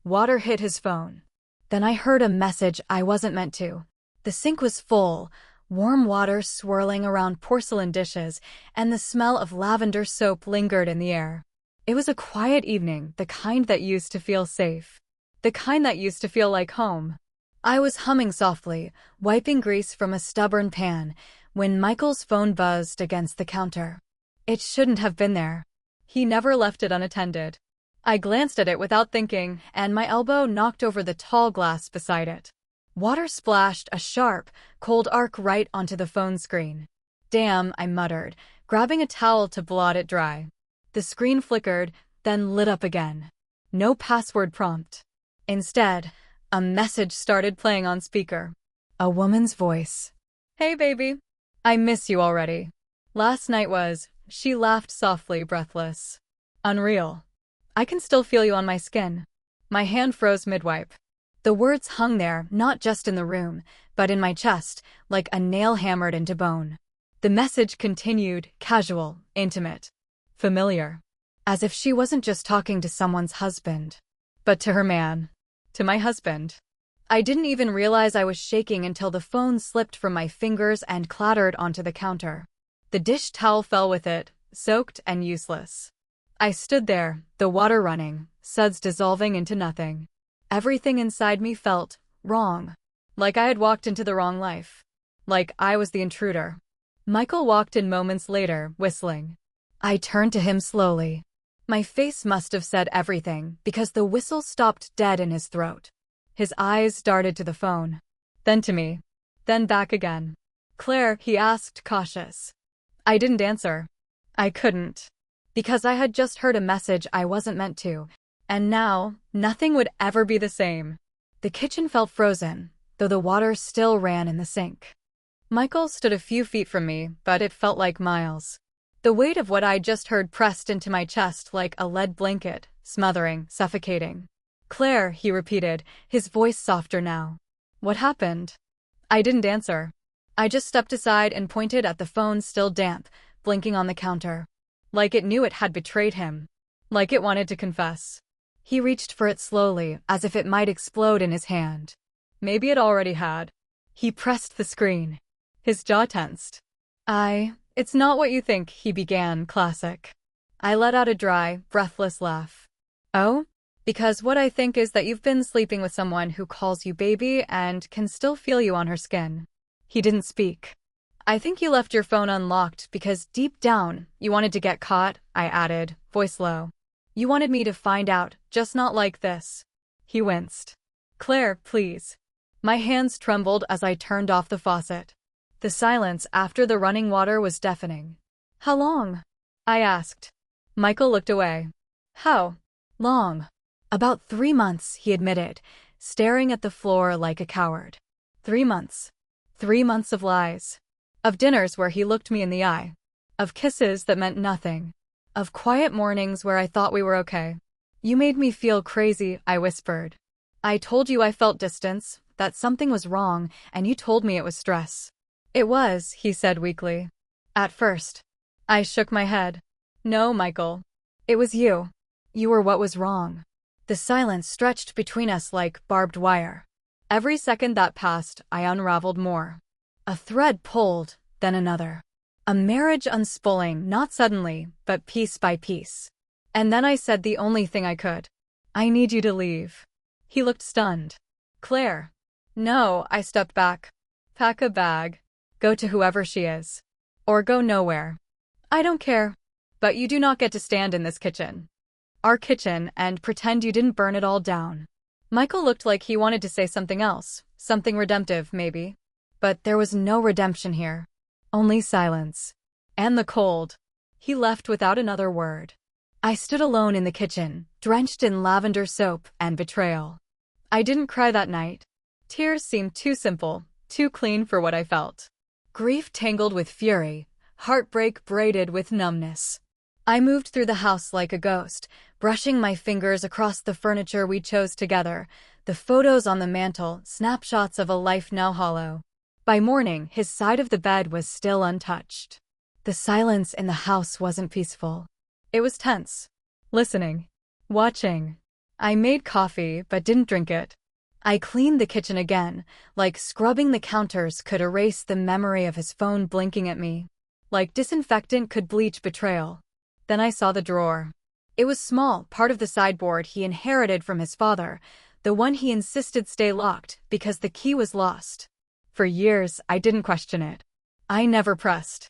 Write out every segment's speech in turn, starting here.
Water hit his phone. Then I heard a message I wasn't meant to. The sink was full, warm water swirling around porcelain dishes, and the smell of lavender soap lingered in the air. It was a quiet evening, the kind that used to feel safe. The kind that used to feel like home. I was humming softly, wiping grease from a stubborn pan, when Michael's phone buzzed against the counter. It shouldn't have been there. He never left it unattended. I glanced at it without thinking, and my elbow knocked over the tall glass beside it. Water splashed a sharp, cold arc right onto the phone screen. "Damn," I muttered, grabbing a towel to blot it dry. The screen flickered, then lit up again. No password prompt. Instead, a message started playing on speaker. A woman's voice. "Hey, baby. I miss you already. Last night was," she laughed softly, breathless. "Unreal. I can still feel you on my skin." My hand froze mid-wipe. The words hung there, not just in the room, but in my chest, like a nail hammered into bone. The message continued, casual, intimate, familiar. As if she wasn't just talking to someone's husband, but to her man. To my husband. I didn't even realize I was shaking until the phone slipped from my fingers and clattered onto the counter. The dish towel fell with it, soaked and useless. I stood there, the water running, suds dissolving into nothing. Everything inside me felt wrong. Like I had walked into the wrong life. Like I was the intruder. Michael walked in moments later, whistling. I turned to him slowly. My face must have said everything, because the whistle stopped dead in his throat. His eyes darted to the phone. Then to me. Then back again. "Claire," he asked, cautious. I didn't answer. I couldn't. Because I had just heard a message I wasn't meant to, and now, nothing would ever be the same. The kitchen felt frozen, though the water still ran in the sink. Michael stood a few feet from me, but it felt like miles. The weight of what I'd just heard pressed into my chest like a lead blanket, smothering, suffocating. "Claire," he repeated, his voice softer now. "What happened?" I didn't answer. I just stepped aside and pointed at the phone still damp, blinking on the counter. Like it knew it had betrayed him. Like it wanted to confess. He reached for it slowly, as if it might explode in his hand. Maybe it already had. He pressed the screen. His jaw tensed. It's not what you think," he began, classic. I let out a dry, breathless laugh. "Oh? Because what I think is that you've been sleeping with someone who calls you baby and can still feel you on her skin." He didn't speak. "I think you left your phone unlocked because deep down, you wanted to get caught," I added, voice low. "You wanted me to find out, just not like this." He winced. "Claire, please." My hands trembled as I turned off the faucet. The silence after the running water was deafening. "How long?" I asked. Michael looked away. "How long?" "About 3 months," he admitted, staring at the floor like a coward. 3 months. 3 months of lies. Of dinners where he looked me in the eye. Of kisses that meant nothing. Of quiet mornings where I thought we were okay. "You made me feel crazy," I whispered. "I told you I felt distance, that something was wrong, and you told me it was stress." "It was," he said weakly. "At first." I shook my head. "No, Michael. It was you. You were what was wrong." The silence stretched between us like barbed wire. Every second that passed, I unraveled more. A thread pulled, then another. A marriage unspooling, not suddenly, but piece by piece. And then I said the only thing I could. "I need you to leave." He looked stunned. "Claire." "No," I stepped back. "Pack a bag. Go to whoever she is. Or go nowhere. I don't care. But you do not get to stand in this kitchen. Our kitchen, and pretend you didn't burn it all down." Michael looked like he wanted to say something else, something redemptive, maybe. But there was no redemption here. Only silence. And the cold. He left without another word. I stood alone in the kitchen, drenched in lavender soap and betrayal. I didn't cry that night. Tears seemed too simple, too clean for what I felt. Grief tangled with fury, heartbreak braided with numbness. I moved through the house like a ghost, brushing my fingers across the furniture we chose together, the photos on the mantel, snapshots of a life now hollow. By morning, his side of the bed was still untouched. The silence in the house wasn't peaceful. It was tense. Listening. Watching. I made coffee, but didn't drink it. I cleaned the kitchen again, like scrubbing the counters could erase the memory of his phone blinking at me. Like disinfectant could bleach betrayal. Then I saw the drawer. It was small, part of the sideboard he inherited from his father, the one he insisted stay locked because the key was lost. For years, I didn't question it. I never pressed.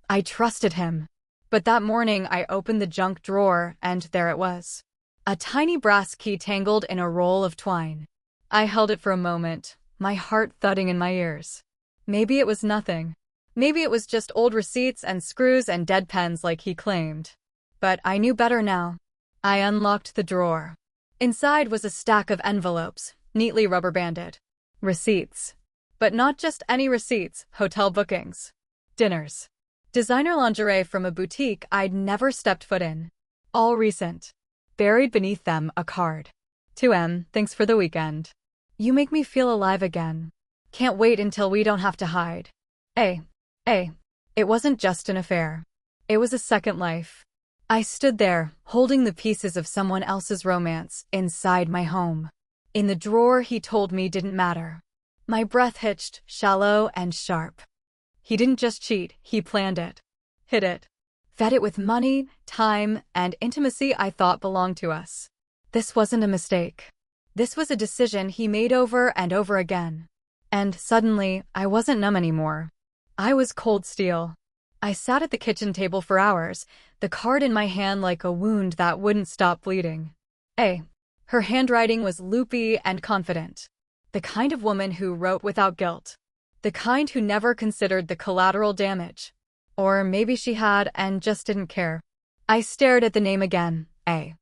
I trusted him. But that morning, I opened the junk drawer, and there it was. A tiny brass key tangled in a roll of twine. I held it for a moment, my heart thudding in my ears. Maybe it was nothing. Maybe it was just old receipts and screws and dead pens like he claimed. But I knew better now. I unlocked the drawer. Inside was a stack of envelopes, neatly rubber-banded. Receipts. But not just any receipts, hotel bookings. Dinners. Designer lingerie from a boutique I'd never stepped foot in. All recent. Buried beneath them, a card. To M, thanks for the weekend. You make me feel alive again. Can't wait until we don't have to hide. It wasn't just an affair. It was a second life. I stood there, holding the pieces of someone else's romance inside my home. In the drawer he told me didn't matter. My breath hitched, shallow and sharp. He didn't just cheat, he planned it. Hid it. Fed it with money, time, and intimacy I thought belonged to us. This wasn't a mistake. This was a decision he made over and over again. And suddenly, I wasn't numb anymore. I was cold steel. I sat at the kitchen table for hours, the card in my hand like a wound that wouldn't stop bleeding. Her handwriting was loopy and confident. The kind of woman who wrote without guilt. The kind who never considered the collateral damage. Or maybe she had and just didn't care. I stared at the name again, A.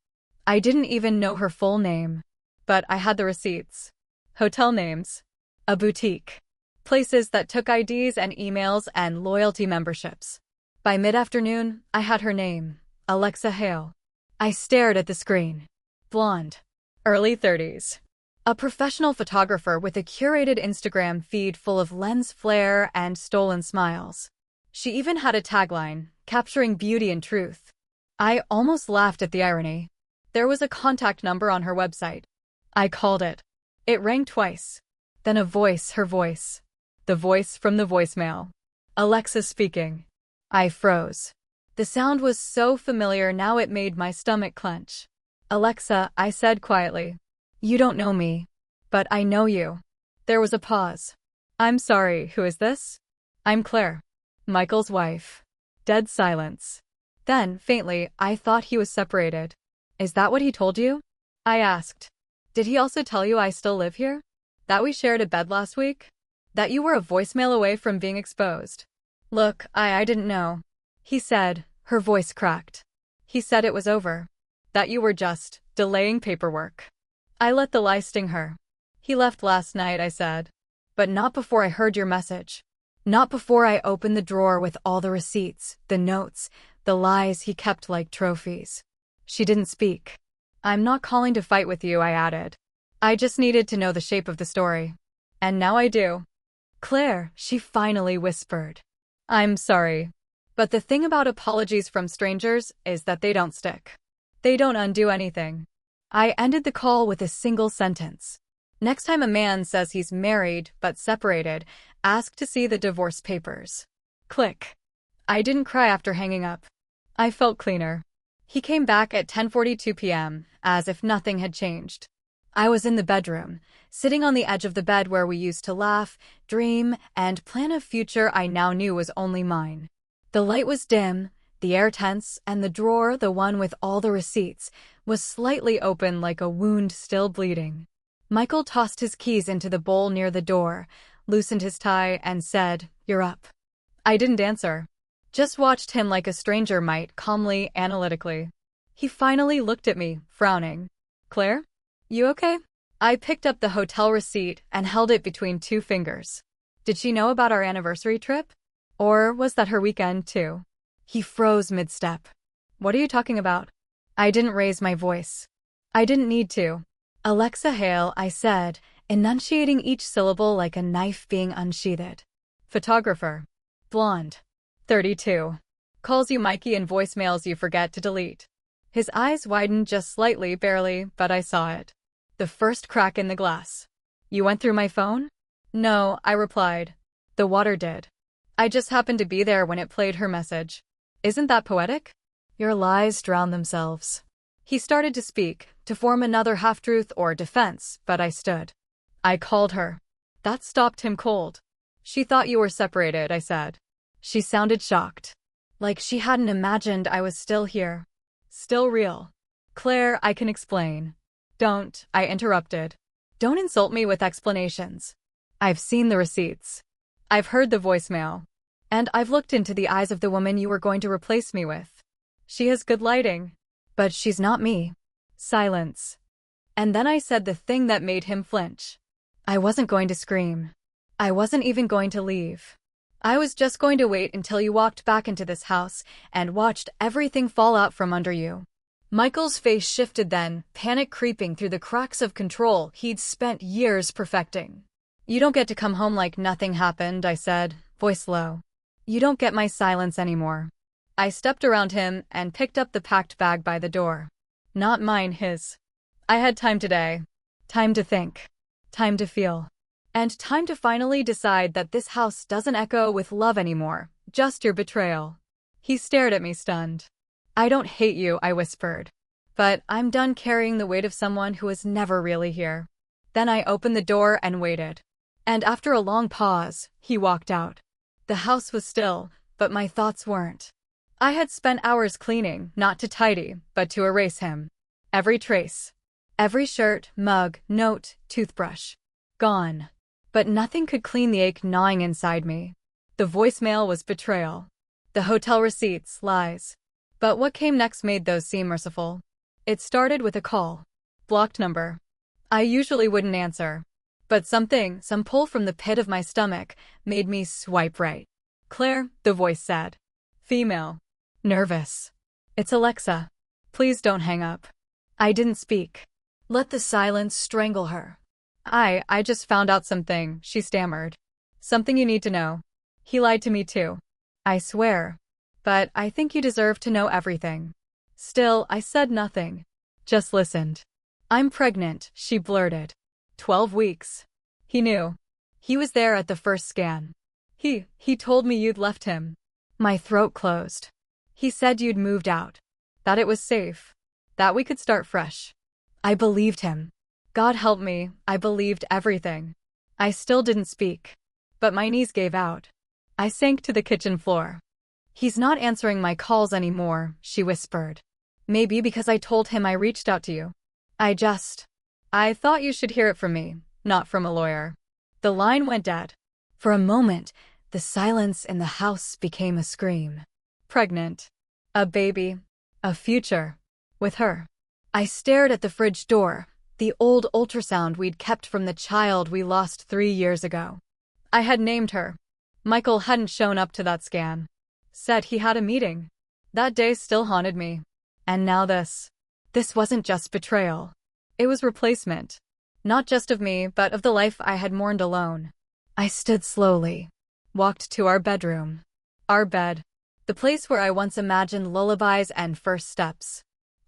I didn't even know her full name. But I had the receipts. Hotel names. A boutique. Places that took IDs and emails and loyalty memberships. By mid-afternoon, I had her name, Alexa Hale. I stared at the screen. Blonde. Early 30s. A professional photographer with a curated Instagram feed full of lens flare and stolen smiles. She even had a tagline, capturing beauty and truth. I almost laughed at the irony. There was a contact number on her website. I called it. It rang twice. Then a voice, her voice. The voice from the voicemail. Alexa speaking. I froze. The sound was so familiar now it made my stomach clench. Alexa, I said quietly. You don't know me. But I know you. There was a pause. I'm sorry, who is this? I'm Claire. Michael's wife. Dead silence. Then, faintly, I thought he was separated. Is that what he told you? I asked. Did he also tell you I still live here? That we shared a bed last week? That you were a voicemail away from being exposed? Look, I didn't know. He said, her voice cracked. He said it was over. That you were just delaying paperwork. I let the lie sting her. He left last night, I said. But not before I heard your message. Not before I opened the drawer with all the receipts, the notes, the lies he kept like trophies. She didn't speak. I'm not calling to fight with you, I added. I just needed to know the shape of the story. And now I do. Claire, she finally whispered. I'm sorry. But the thing about apologies from strangers is that they don't stick. They don't undo anything. I ended the call with a single sentence. Next time a man says he's married but separated, ask to see the divorce papers. Click. I didn't cry after hanging up. I felt cleaner. He came back at 10:42 p.m., as if nothing had changed. I was in the bedroom, sitting on the edge of the bed where we used to laugh, dream, and plan a future I now knew was only mine. The light was dim, the air tense, and the drawer, the one with all the receipts, was slightly open like a wound still bleeding. Michael tossed his keys into the bowl near the door, loosened his tie, and said, "You're up." I didn't answer. Just watched him like a stranger might, calmly, analytically. He finally looked at me, frowning. "Claire? You okay?" I picked up the hotel receipt and held it between two fingers. Did she know about our anniversary trip? Or was that her weekend, too? He froze mid-step. What are you talking about? I didn't raise my voice. I didn't need to. Alexa Hale, I said, enunciating each syllable like a knife being unsheathed. Photographer. Blonde. 32. Calls you Mikey and voicemails you forget to delete. His eyes widened just slightly, barely, but I saw it. The first crack in the glass. You went through my phone? No, I replied. The water did. I just happened to be there when it played her message. Isn't that poetic? Your lies drown themselves. He started to speak, to form another half-truth or defense, but I stood. I called her. That stopped him cold. She thought you were separated, I said. She sounded shocked. Like she hadn't imagined I was still here. Still real. Claire, I can explain. Don't, I interrupted. Don't insult me with explanations. I've seen the receipts. I've heard the voicemail. And I've looked into the eyes of the woman you were going to replace me with. She has good lighting. But she's not me. Silence. And then I said the thing that made him flinch. I wasn't going to scream. I wasn't even going to leave. I was just going to wait until you walked back into this house and watched everything fall out from under you. Michael's face shifted then, panic creeping through the cracks of control he'd spent years perfecting. You don't get to come home like nothing happened, I said, voice low. You don't get my silence anymore. I stepped around him and picked up the packed bag by the door. Not mine, his. I had time today. Time to think. Time to feel. And time to finally decide that this house doesn't echo with love anymore, just your betrayal. He stared at me stunned. I don't hate you, I whispered. But I'm done carrying the weight of someone who was never really here. Then I opened the door and waited. And after a long pause, he walked out. The house was still, but my thoughts weren't. I had spent hours cleaning, not to tidy, but to erase him. Every trace. Every shirt, mug, note, toothbrush. Gone. But nothing could clean the ache gnawing inside me. The voicemail was betrayal. The hotel receipts, lies. But what came next made those seem merciful. It started with a call. Blocked number. I usually wouldn't answer. But some pull from the pit of my stomach, made me swipe right. Claire, the voice said. Female. Nervous. It's Alexa. Please don't hang up. I didn't speak. Let the silence strangle her. I just found out something, she stammered. Something you need to know. He lied to me too. I swear. But I think you deserve to know everything. Still, I said nothing. Just listened. I'm pregnant, she blurted. 12 weeks. He knew. He was there at the first scan. He told me you'd left him. My throat closed. He said you'd moved out. That it was safe. That we could start fresh. I believed him. God help me, I believed everything. I still didn't speak. But my knees gave out. I sank to the kitchen floor. He's not answering my calls anymore, she whispered. Maybe because I told him I reached out to you. I thought you should hear it from me, not from a lawyer. The line went dead. For a moment, the silence in the house became a scream. Pregnant. A baby. A future. With her. I stared at the fridge door, the old ultrasound we'd kept from the child we lost 3 years ago. I had named her. Michael hadn't shown up to that scan. Said he had a meeting. That day still haunted me. And now this. This wasn't just betrayal. It was replacement. Not just of me, but of the life I had mourned alone. I stood slowly. Walked to our bedroom. Our bed. The place where I once imagined lullabies and first steps.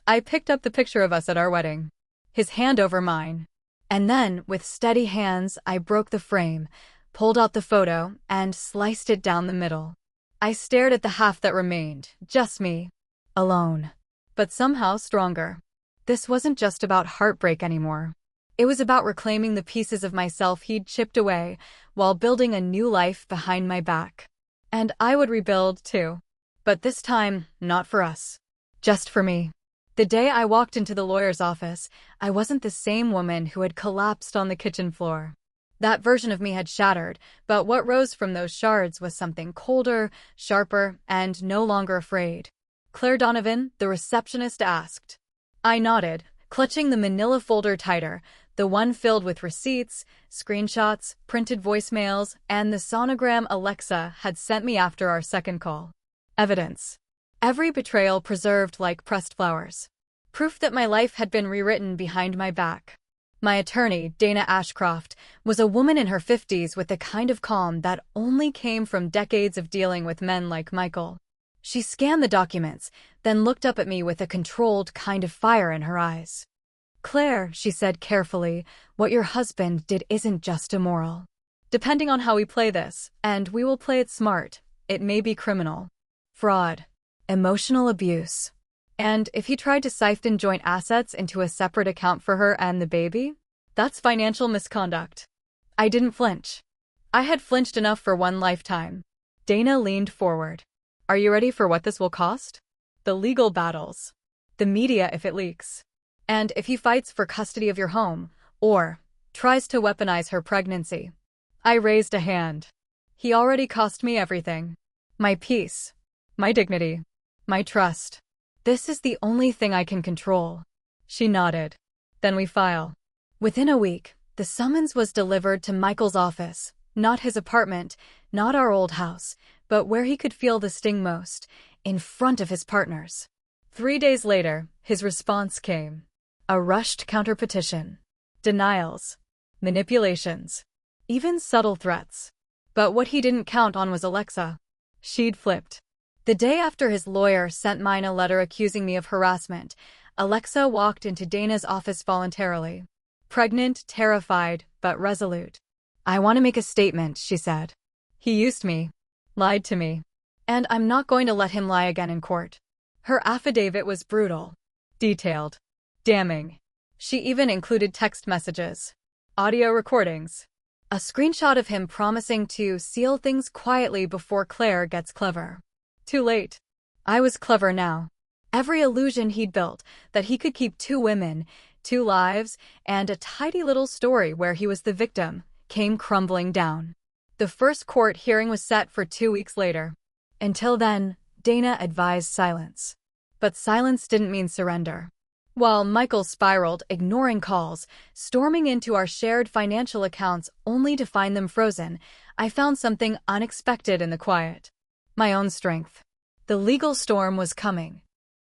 I picked up the picture of us at our wedding. His hand over mine. And then, with steady hands, I broke the frame, pulled out the photo, and sliced it down the middle. I stared at the half that remained, just me. Alone. But somehow stronger. This wasn't just about heartbreak anymore. It was about reclaiming the pieces of myself he'd chipped away, while building a new life behind my back. And I would rebuild, too. But this time, not for us. Just for me. The day I walked into the lawyer's office, I wasn't the same woman who had collapsed on the kitchen floor. That version of me had shattered, but what rose from those shards was something colder, sharper, and no longer afraid. Claire Donovan, the receptionist, asked. I nodded, clutching the manila folder tighter, the one filled with receipts, screenshots, printed voicemails, and the sonogram Alexa had sent me after our second call. Evidence. Every betrayal preserved like pressed flowers. Proof that my life had been rewritten behind my back. My attorney, Dana Ashcroft, was a woman in her 50s with the kind of calm that only came from decades of dealing with men like Michael. She scanned the documents, then looked up at me with a controlled kind of fire in her eyes. "Claire," she said carefully, "what your husband did isn't just immoral. Depending on how we play this, and we will play it smart, it may be criminal. Fraud. Emotional abuse. And if he tried to siphon joint assets into a separate account for her and the baby, that's financial misconduct." I didn't flinch. I had flinched enough for one lifetime. Dana leaned forward. "Are you ready for what this will cost? The legal battles. The media if it leaks. And if he fights for custody of your home, or tries to weaponize her pregnancy." I raised a hand. "He already cost me everything. My peace. My dignity. My trust. This is the only thing I can control." She nodded. "Then we file." Within a week, the summons was delivered to Michael's office, not his apartment, not our old house, but where he could feel the sting most, in front of his partners. 3 days later, his response came. A rushed counterpetition. Denials. Manipulations. Even subtle threats. But what he didn't count on was Alexa. She'd flipped. The day after his lawyer sent mine a letter accusing me of harassment, Alexa walked into Dana's office voluntarily. Pregnant, terrified, but resolute. "I want to make a statement," she said. "He used me. Lied to me. And I'm not going to let him lie again in court." Her affidavit was brutal. Detailed. Damning. She even included text messages. Audio recordings. A screenshot of him promising to seal things quietly before Claire gets clever. Too late. I was clever now. Every illusion he'd built, that he could keep 2 women, 2 lives, and a tidy little story where he was the victim, came crumbling down. The first court hearing was set for 2 weeks later. Until then, Dana advised silence. But silence didn't mean surrender. While Michael spiraled, ignoring calls, storming into our shared financial accounts only to find them frozen, I found something unexpected in the quiet. My own strength. The legal storm was coming,